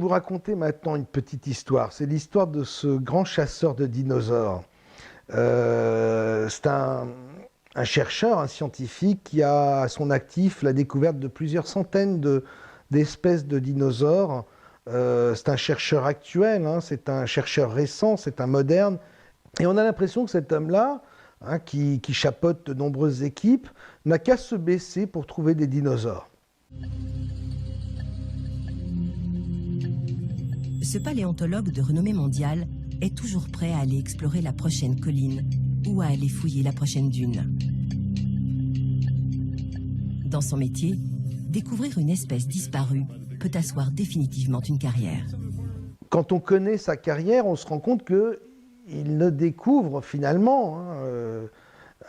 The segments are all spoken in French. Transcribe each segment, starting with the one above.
vous raconter maintenant une petite histoire. C'est l'histoire de ce grand chasseur de dinosaures. C'est un chercheur, un scientifique qui a à son actif la découverte de plusieurs centaines d'espèces de dinosaures. C'est un chercheur actuel, hein, c'est un chercheur récent, c'est un moderne. Et on a l'impression que cet homme-là, hein, qui chapeaute de nombreuses équipes, n'a qu'à se baisser pour trouver des dinosaures. Ce paléontologue de renommée mondiale est toujours prêt à aller explorer la prochaine colline ou à aller fouiller la prochaine dune. Dans son métier, découvrir une espèce disparue peut asseoir définitivement une carrière. Quand on connaît sa carrière, on se rend compte qu'il ne découvre finalement, hein,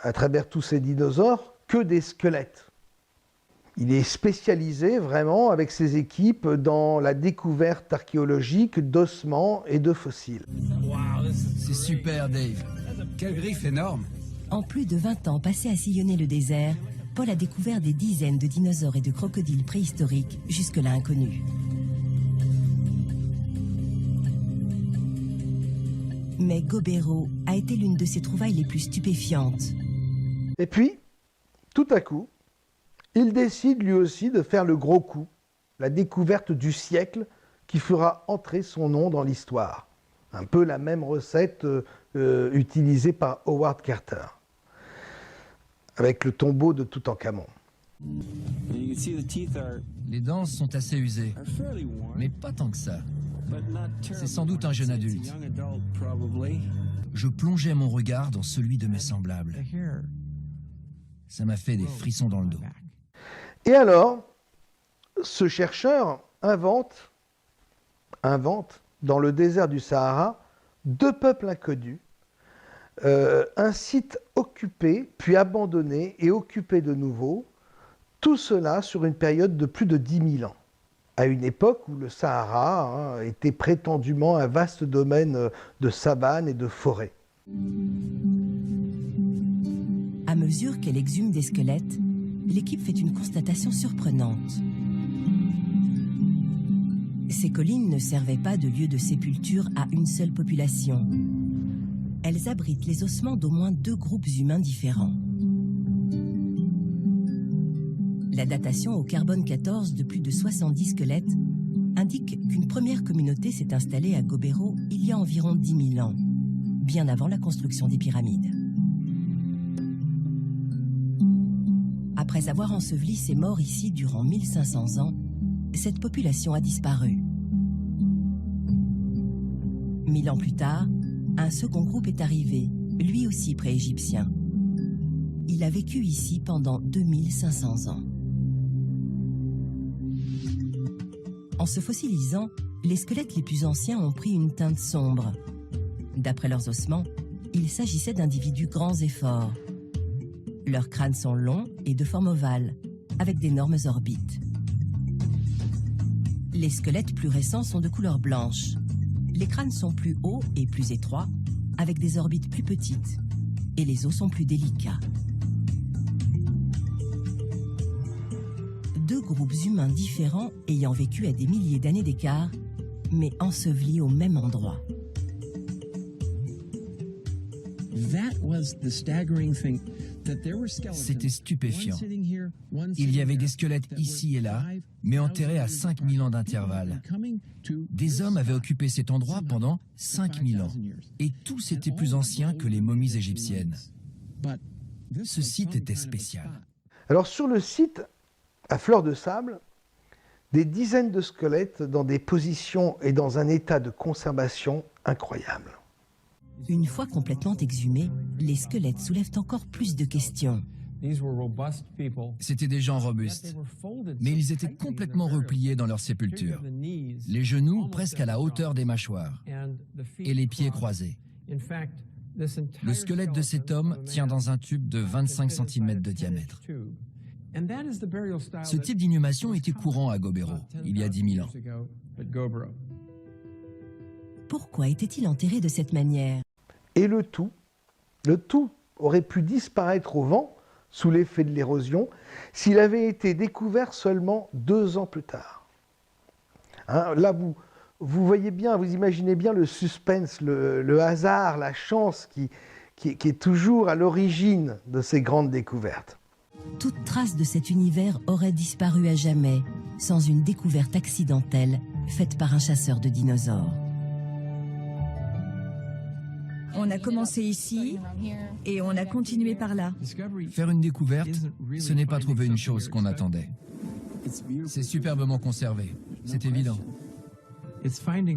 à travers tous ces dinosaures, que des squelettes. Il est spécialisé vraiment avec ses équipes dans la découverte archéologique d'ossements et de fossiles. Wow, c'est super, Dave. Quel griffe énorme! En plus de 20 ans passés à sillonner le désert, Paul a découvert des dizaines de dinosaures et de crocodiles préhistoriques jusque-là inconnus. Mais Gobero a été l'une de ses trouvailles les plus stupéfiantes. Et puis, tout à coup, il décide lui aussi de faire le gros coup, la découverte du siècle qui fera entrer son nom dans l'histoire. Un peu la même recette utilisée par Howard Carter, avec le tombeau de Toutankhamon. Les dents sont assez usées, mais pas tant que ça. C'est sans doute un jeune adulte. Je plongeais mon regard dans celui de mes semblables. Ça m'a fait des frissons dans le dos. Et alors, ce chercheur invente, dans le désert du Sahara, deux peuples inconnus, un site occupé, puis abandonné et occupé de nouveau, tout cela sur une période de plus de 10 000 ans, à une époque où le Sahara, hein, était prétendument un vaste domaine de savane et de forêt. À mesure qu'elle exhume des squelettes, l'équipe fait une constatation surprenante. Ces collines ne servaient pas de lieu de sépulture à une seule population. Elles abritent les ossements d'au moins 2 groupes humains différents. La datation au carbone 14 de plus de 70 squelettes indique qu'une première communauté s'est installée à Gobero il y a environ 10 000 ans, bien avant la construction des pyramides. Après avoir enseveli ses morts ici durant 1500 ans, cette population a disparu. 1000 ans plus tard, un second groupe est arrivé, lui aussi pré-égyptien. Il a vécu ici pendant 2500 ans. En se fossilisant, les squelettes les plus anciens ont pris une teinte sombre. D'après leurs ossements, il s'agissait d'individus grands et forts. Leurs crânes sont longs et de forme ovale, avec d'énormes orbites. Les squelettes plus récents sont de couleur blanche. Les crânes sont plus hauts et plus étroits, avec des orbites plus petites, et les os sont plus délicats. 2 groupes humains différents ayant vécu à des milliers d'années d'écart, mais ensevelis au même endroit. C'était stupéfiant. Il y avait des squelettes ici et là, mais enterrés à 5000 ans d'intervalle. Des hommes avaient occupé cet endroit pendant 5000 ans, et tous étaient plus anciens que les momies égyptiennes. Ce site était spécial. Alors sur le site, à fleur de sable, des dizaines de squelettes dans des positions et dans un état de conservation incroyable. Une fois complètement exhumés, les squelettes soulèvent encore plus de questions. C'étaient des gens robustes, mais ils étaient complètement repliés dans leur sépulture. Les genoux presque à la hauteur des mâchoires et les pieds croisés. Le squelette de cet homme tient dans un tube de 25 cm de diamètre. Ce type d'inhumation était courant à Gobero, il y a 10 000 ans. Pourquoi était-il enterré de cette manière? Et le tout aurait pu disparaître au vent sous l'effet de l'érosion s'il avait été découvert seulement 2 ans plus tard. Hein, là, vous voyez bien, vous imaginez bien le suspense, le hasard, la chance qui est toujours à l'origine de ces grandes découvertes. Toute trace de cet univers aurait disparu à jamais sans une découverte accidentelle faite par un chasseur de dinosaures. On a commencé ici et on a continué par là. Faire une découverte, ce n'est pas trouver une chose qu'on attendait. C'est superbement conservé, c'est évident.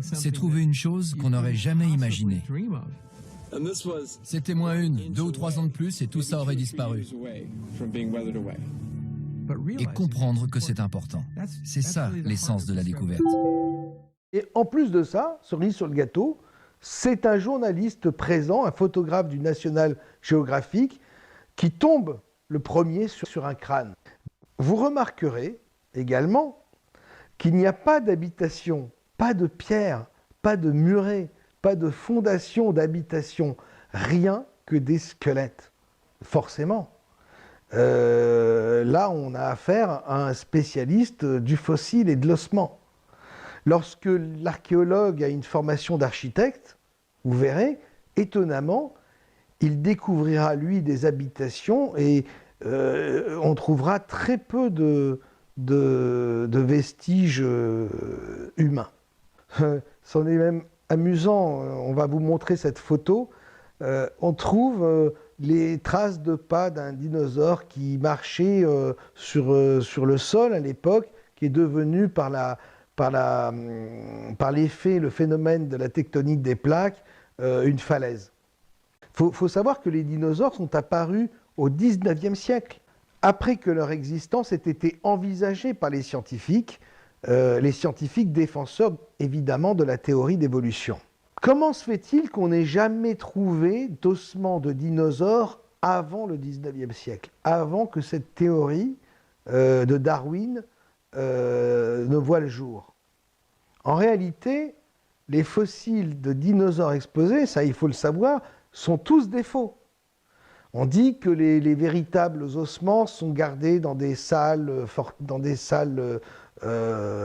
C'est trouver une chose qu'on n'aurait jamais imaginée. C'était moins 2 ou 3 ans de plus et tout ça aurait disparu. Et comprendre que c'est important. C'est ça l'essence de la découverte. Et en plus de ça, cerise sur le gâteau, c'est un journaliste présent, un photographe du National Geographic, qui tombe le premier sur un crâne. Vous remarquerez également qu'il n'y a pas d'habitation, pas de pierre, pas de muret, pas de fondation d'habitation, rien que des squelettes, forcément. Là, on a affaire à un spécialiste du fossile et de l'ossement. Lorsque l'archéologue a une formation d'architecte, vous verrez, étonnamment, il découvrira, lui, des habitations et on trouvera très peu de vestiges humains. C'en est même amusant, on va vous montrer cette photo. On trouve les traces de pas d'un dinosaure qui marchait sur le sol à l'époque, qui est devenu par l'effet, le phénomène de la tectonique des plaques, une falaise. Faut savoir que les dinosaures sont apparus au XIXe siècle, après que leur existence ait été envisagée par les scientifiques défenseurs évidemment de la théorie d'évolution. Comment se fait-il qu'on n'ait jamais trouvé d'ossements de dinosaures avant le XIXe siècle, avant que cette théorie de Darwin ne voit le jour? En réalité, les fossiles de dinosaures exposés, ça il faut le savoir, sont tous des faux. On dit que les véritables ossements sont gardés dans des salles,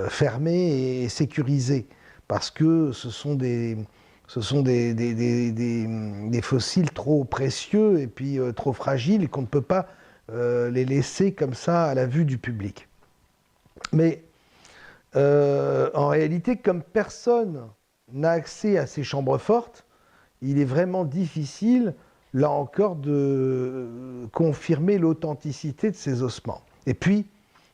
fermées et sécurisées, parce que ce sont des fossiles trop précieux et puis trop fragiles et qu'on ne peut pas les laisser comme ça à la vue du public. Mais en réalité, comme personne n'a accès à ces chambres fortes, il est vraiment difficile, là encore, de confirmer l'authenticité de ces ossements. Et puis,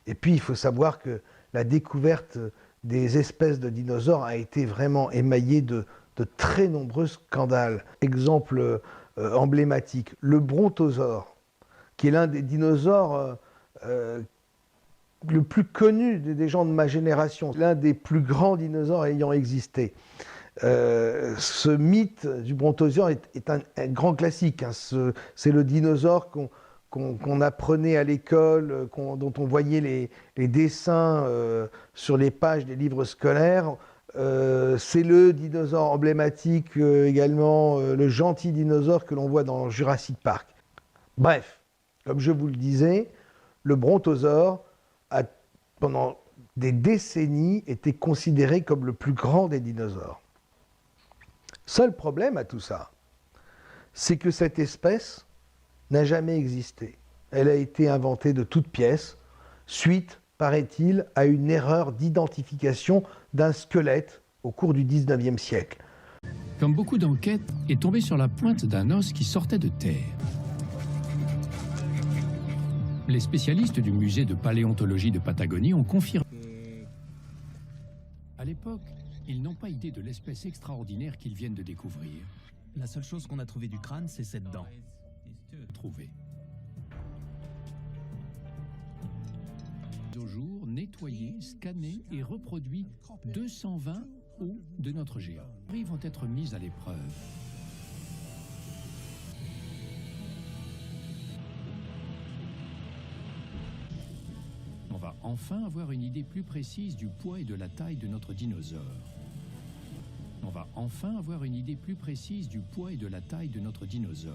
il faut savoir que la découverte des espèces de dinosaures a été vraiment émaillée de très nombreux scandales. Exemple emblématique, le brontosaure, qui est l'un des dinosaures le plus connu des gens de ma génération, l'un des plus grands dinosaures ayant existé. Ce mythe du brontosaure est un grand classique. Hein. C'est le dinosaure qu'on apprenait à l'école, dont on voyait les dessins sur les pages des livres scolaires. C'est le dinosaure emblématique également, le gentil dinosaure que l'on voit dans Jurassic Park. Bref, comme je vous le disais, le brontosaure a, pendant des décennies, été considéré comme le plus grand des dinosaures. Seul problème à tout ça, c'est que cette espèce n'a jamais existé. Elle a été inventée de toutes pièces, suite, paraît-il, à une erreur d'identification d'un squelette au cours du XIXe siècle. Comme beaucoup d'enquêtes, est tombé sur la pointe d'un os qui sortait de terre. Les spécialistes du musée de paléontologie de Patagonie ont confirmé. À l'époque, ils n'ont pas idée de l'espèce extraordinaire qu'ils viennent de découvrir. La seule chose qu'on a trouvée du crâne, c'est cette dent. Au jour, nettoyés, scannés et reproduits 220 os de notre géant. Ils vont être mis à l'épreuve. On va enfin avoir une idée plus précise du poids et de la taille de notre dinosaure. On va enfin avoir une idée plus précise du poids et de la taille de notre dinosaure.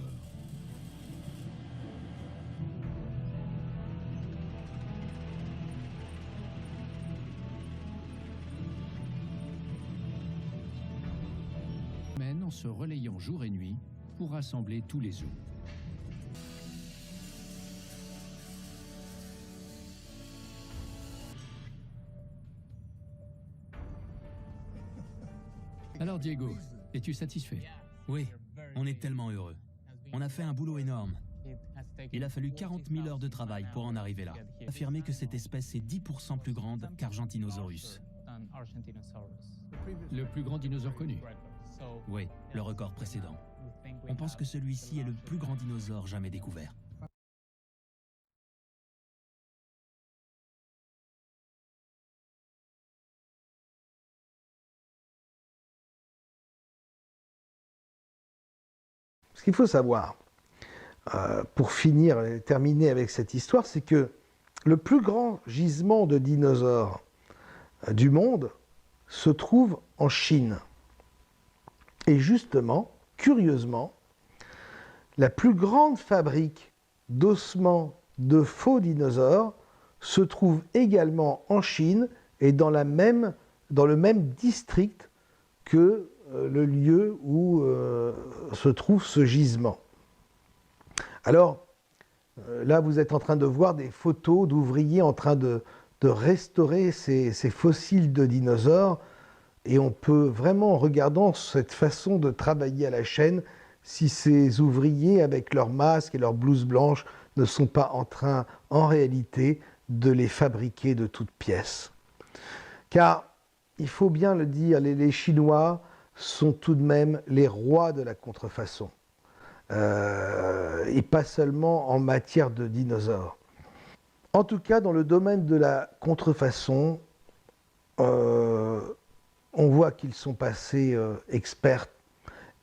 en se relayant jour et nuit pour rassembler tous les os. Alors Diego, es-tu satisfait? Oui, on est tellement heureux. On a fait un boulot énorme. Il a fallu 40 000 heures de travail pour en arriver là. Affirmer que cette espèce est 10% plus grande qu'Argentinosaurus. Le plus grand dinosaure connu. Oui, le record précédent. On pense que celui-ci est le plus grand dinosaure jamais découvert. Ce qu'il faut savoir, pour finir et terminer avec cette histoire, c'est que le plus grand gisement de dinosaures du monde se trouve en Chine. Et justement, curieusement, la plus grande fabrique d'ossements de faux dinosaures se trouve également en Chine et dans le même district que le lieu où se trouve ce gisement. Alors, là, vous êtes en train de voir des photos d'ouvriers en train de restaurer ces fossiles de dinosaures, et on peut vraiment, en regardant cette façon de travailler à la chaîne, si ces ouvriers, avec leurs masques et leurs blouses blanches, ne sont pas en train, en réalité, de les fabriquer de toutes pièces. Car, il faut bien le dire, les Chinois sont tout de même les rois de la contrefaçon. Et pas seulement en matière de dinosaures. En tout cas, dans le domaine de la contrefaçon, on voit qu'ils sont passés experts.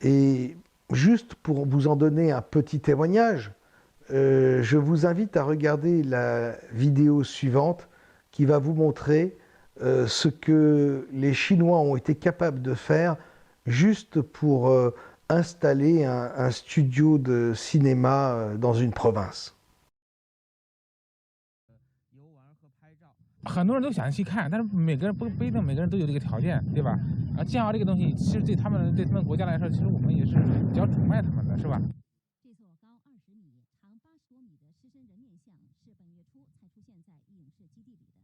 Et juste pour vous en donner un petit témoignage, je vous invite à regarder la vidéo suivante qui va vous montrer ce que les Chinois ont été capables de faire juste pour installer un studio de cinéma dans une province. 很多人都想去看，但是每个人不一定每个人都有这个条件，对吧？建豪这个东西，其实对他们国家来说，其实我们也是比较崇拜他们的，是吧？这座高20米、长80多米的狮身人面像是本月初才出现在影视基地里的。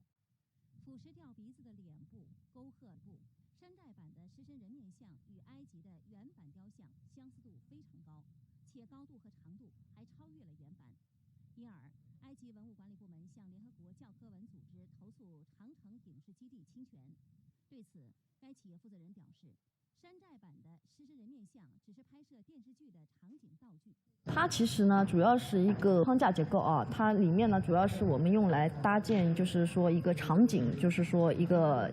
腐蚀掉鼻子的脸部、沟壑部，山寨版的狮身人面像与埃及的原版雕像相似度非常高，且高度和长度还超越了原版。因而，埃及文物管理部门向联合国教科文组织投诉长城影视基地侵权。对此，该企业负责人表示，山寨版的狮身人面像只是拍摄电视剧的场景道具。它其实呢，主要是一个框架结构啊，它里面呢主要是我们用来搭建，就是说一个场景，就是说一个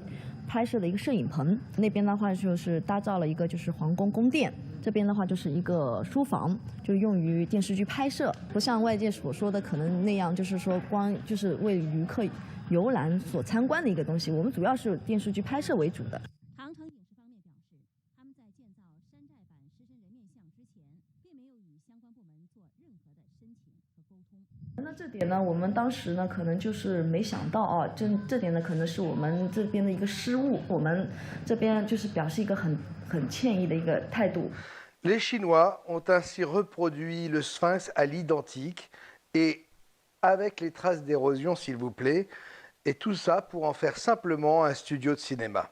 拍摄的一个摄影棚。那边的话就是搭造了一个就是皇宫宫殿，这边的话就是一个书房，就用于电视剧拍摄，不像外界所说的可能那样，就是说光就是为旅客游览所参观的一个东西。我们主要是电视剧拍摄为主的。长城影视方面表示，他们在建造山寨版狮身人面像之前，并没有与相关部门做任何的申请和沟通。那这点呢，我们当时呢可能就是没想到啊，这点呢可能是我们这边的一个失误，我们这边就是表示一个很歉意的一个态度。Les Chinois ont ainsi reproduit le sphinx à l'identique et avec les traces d'érosion, s'il vous plaît, et tout ça pour en faire simplement un studio de cinéma.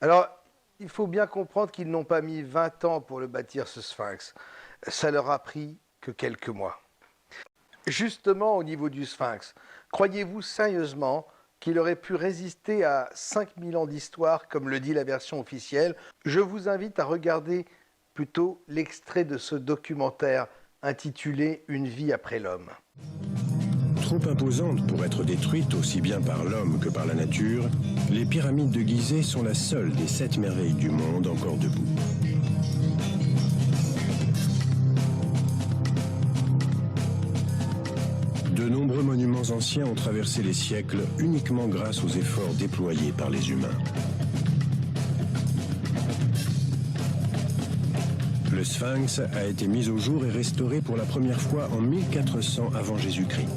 Alors, il faut bien comprendre qu'ils n'ont pas mis 20 ans pour le bâtir, ce sphinx. Ça leur a pris que quelques mois. Justement, au niveau du sphinx, croyez-vous sérieusement qu'il aurait pu résister à 5000 ans d'histoire, comme le dit la version officielle? Je vous invite à regarder plutôt l'extrait de ce documentaire intitulé « Une vie après l'homme ». Trop imposantes pour être détruites aussi bien par l'homme que par la nature, les pyramides de Gizeh sont la seule des 7 merveilles du monde encore debout. De nombreux monuments anciens ont traversé les siècles uniquement grâce aux efforts déployés par les humains. Le Sphinx a été mis au jour et restauré pour la première fois en 1400 avant Jésus-Christ.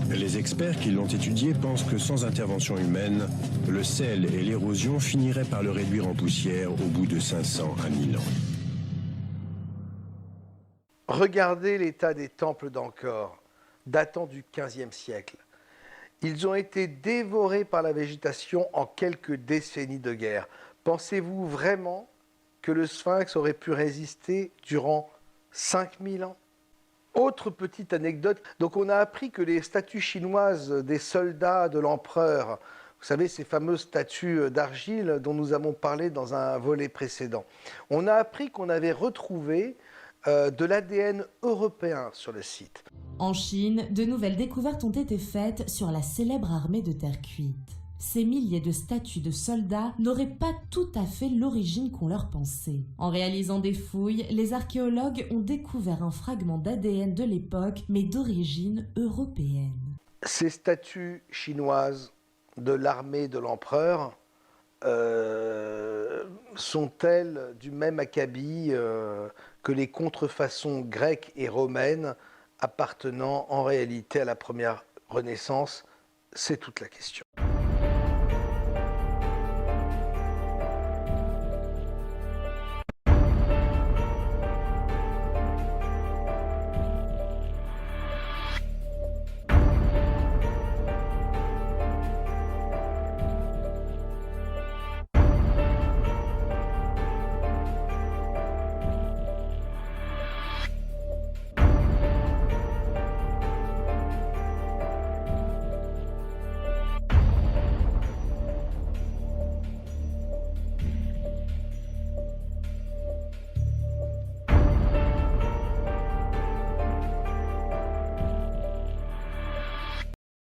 Les experts qui l'ont étudié pensent que sans intervention humaine, le sel et l'érosion finiraient par le réduire en poussière au bout de 500 à 1000 ans. Regardez l'état des temples d'Angkor, datant du XVe siècle. Ils ont été dévorés par la végétation en quelques décennies de guerre. Pensez-vous vraiment que le sphinx aurait pu résister durant 5000 ans? Autre petite anecdote, donc on a appris que les statues chinoises des soldats de l'empereur, vous savez ces fameuses statues d'argile dont nous avons parlé dans un volet précédent, on a appris qu'on avait retrouvé de l'ADN européen sur le site. En Chine, de nouvelles découvertes ont été faites sur la célèbre armée de terre cuite. Ces milliers de statues de soldats n'auraient pas tout à fait l'origine qu'on leur pensait. En réalisant des fouilles, les archéologues ont découvert un fragment d'ADN de l'époque, mais d'origine européenne. Ces statues chinoises de l'armée de l'empereur sont-elles du même acabit que les contrefaçons grecques et romaines appartenant en réalité à la première Renaissance? C'est toute la question.